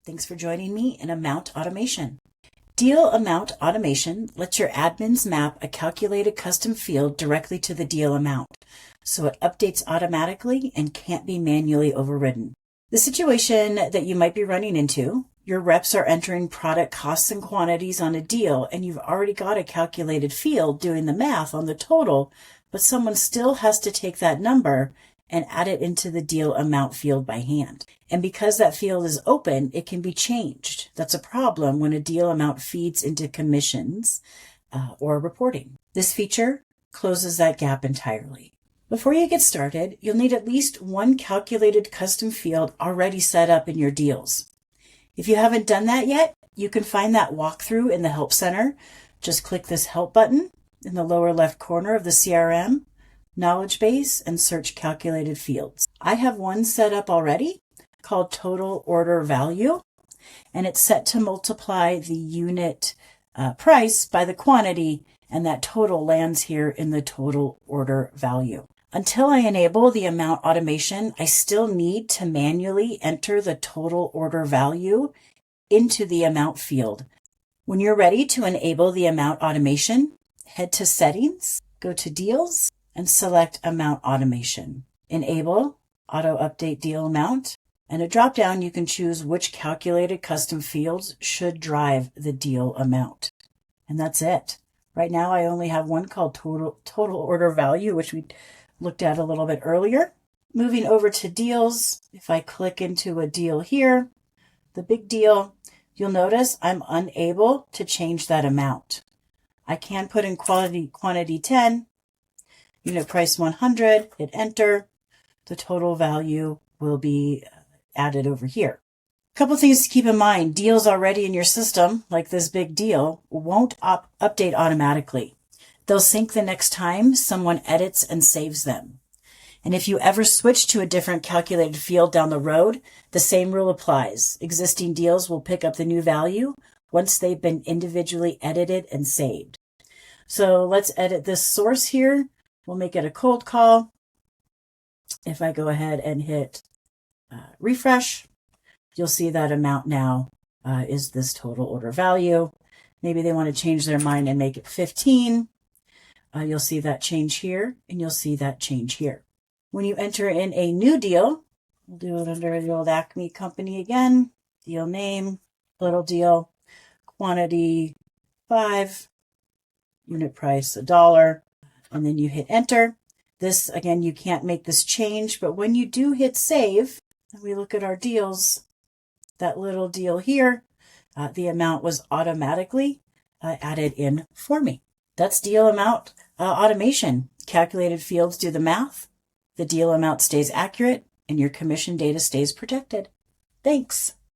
Thanks for joining me in Amount Automation. Deal Amount Automation lets your admins map a calculated custom field directly to the deal amount, so it updates automatically and can't be manually overridden. The situation that you might be running into, your reps are entering product costs and quantities on a deal, and you've already got a calculated field doing the math on the total, but someone still has to take that number and add it into the deal amount field by hand. And because that field is open, it can be changed. That's a problem when a deal amount feeds into commissions or reporting. This feature closes that gap entirely. Before you get started, you'll need at least one calculated custom field already set up in your deals. If you haven't done that yet, you can find that walkthrough in the Help Center. Just click this Help button in the lower left corner of the CRM, Knowledge Base, and search Calculated Fields. I have one set up already called Total Order Value, and it's set to multiply the unit price by the quantity, and that total lands here in the Total Order Value. Until I enable the amount automation, I still need to manually enter the total order value into the amount field. When you're ready to enable the amount automation, head to Settings, go to Deals, and select Amount Automation. Enable Auto Update Deal Amount, and a drop-down you can choose which calculated custom fields should drive the deal amount. And that's it. Right now I only have one called Total Order Value, which we looked at a little bit earlier. Moving over to deals, if I click into a deal here, the big deal, you'll notice I'm unable to change that amount. I can put in quantity 10, unit price 100, hit enter. The total value will be added over here. A couple things to keep in mind. Deals already in your system, like this big deal, won't update automatically. They'll sync the next time someone edits and saves them. And if you ever switch to a different calculated field down the road, the same rule applies. Existing deals will pick up the new value once they've been individually edited and saved. So let's edit this source here. We'll make it a cold call. If I go ahead and hit refresh, you'll see that amount now is this total order value. Maybe they want to change their mind and make it 15. You'll see that change here, and you'll see that change here. When you enter in a new deal, we'll do it under the old Acme company again. Deal name, little deal, quantity 5, unit price $1, and then you hit enter. This, again, you can't make this change, but when you do hit save, and we look at our deals, that little deal here, the amount was automatically added in for me. That's deal amount automation. Calculated fields do the math, the deal amount stays accurate, and your commission data stays protected. Thanks.